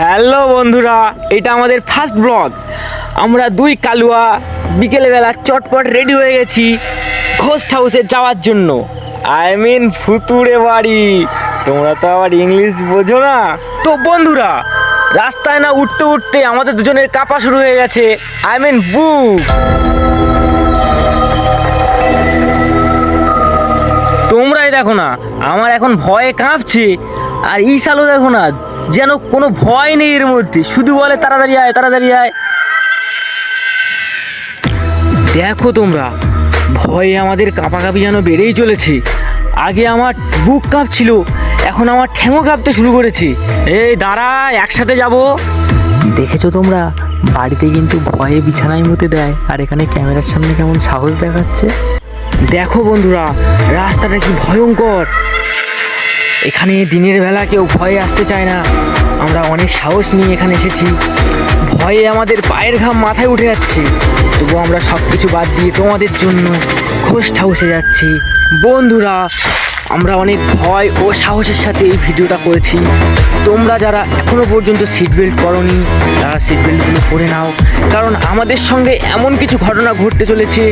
Hello বন্ধুরা, এটা আমাদের ফার্স্ট ব্লগ। আমরা দুই কালুয়া বিকেলবেলা চটপট রেডি হয়ে গেছি ঘোস্ট হাউসে যাওয়ার জন্য। আই মিন ভুতুড়ে বাড়ি। তোমরা তো আবার ইংলিশ বোঝো না। তো বন্ধুরা, রাস্তায় না উঠতে উঠতে আমাদের দুজনের কাঁপা শুরু হয়ে গেছে। আই মিন বুক। তোমরাই দেখো না, আমার এখন ভয়ে কাঁপছে। আর ঈশালও দেখো না, যেন কোনো ভয় নেই এর মধ্যে, শুধু বলে তাড়াতাড়ি আয় তাড়াতাড়ি আয়। দেখো তোমরা, ভয়ে আমাদের কাঁপাকাঁপি যেন বেড়েই চলেছে। আগে আমার বুক কাঁপছিল, এখন আমার ঠ্যাঙও কাঁপতে শুরু করেছে। এই দাঁড়া, একসাথে যাব। দেখেছো তোমরা, বাড়িতে কিন্তু ভয়ে বিছানায় মুতে দেয়, আর এখানে ক্যামেরার সামনে কেমন সাহস দেখাচ্ছে। দেখো বন্ধুরা, রাস্তাটা কি ভয়ঙ্কর। এখানে দিনের বেলা কেউ ভয়ে আসতে চায় না। আমরা অনেক সাহস নিয়ে এখানে এসেছি। ভয়ে আমাদের পায়ের ঘাম মাথায় উঠে যাচ্ছে, তবু আমরা সব কিছু বাদ দিয়ে তোমাদের জন্য ঘোস্ট হাউসে যাচ্ছি। বন্ধুরা, আমরা অনেক ভয় ও সাহসের সাথে এই ভিডিওটা করেছি। তোমরা যারা এখনও পর্যন্ত সিট বেল্ট পরোনি, তারা সিট বেল্টগুলো পরে নাও, কারণ আমাদের সঙ্গে এমন কিছু ঘটনা ঘটতে চলেছে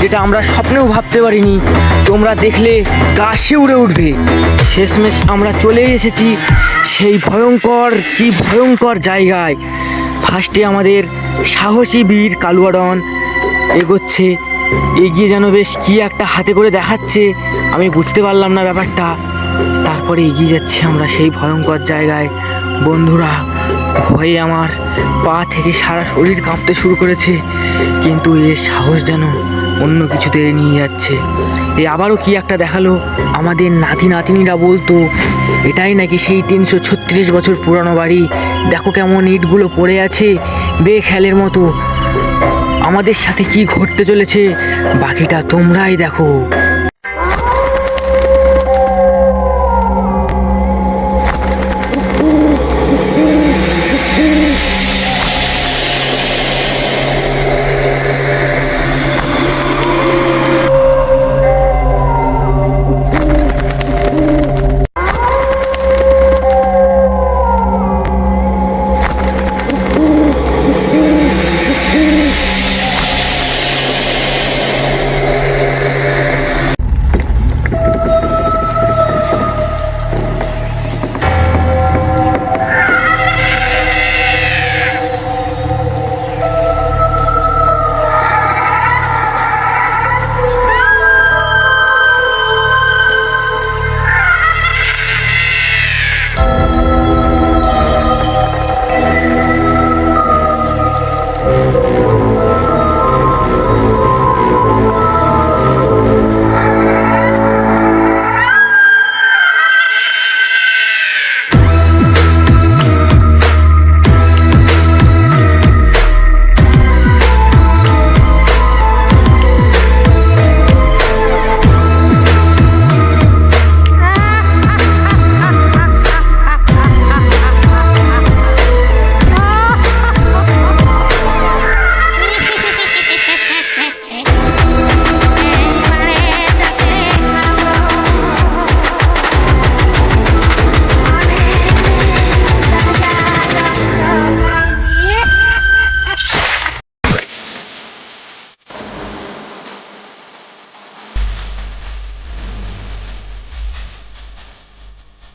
যেটা আমরা স্বপ্নেও ভাবতে পারিনি। তোমরা দেখলে গা শিউরে উঠবে। শেষমেশ আমরা চলে এসেছি সেই ভয়ঙ্কর জায়গায়। ফার্স্টে আমাদের সাহসী বীর কালুয়া ডন এগোচ্ছে, এগিয়ে যেন বেশ কি একটা হাতে করে দেখাচ্ছে। আমি বুঝতে পারলাম না ব্যাপারটা। তারপরে এগিয়ে যাচ্ছি আমরা সেই ভয়ঙ্কর জায়গায়। বন্ধুরা, ভয়ে আমার পা থেকে সারা শরীর কাঁপতে শুরু করেছে, কিন্তু এর সাহস যেন অন্য কিছুতে নিয়ে যাচ্ছে। আবারও কি একটা দেখালো। আমাদের নাতি নাতনিরা বলতো এটাই নাকি সেই 336 বছর পুরানো বাড়ি। দেখো কেমন ইটগুলো পড়ে আছে বেখেলের মতো। আমাদের সাথে কি ঘটতে চলেছে বাকিটা তোমরাই দেখো।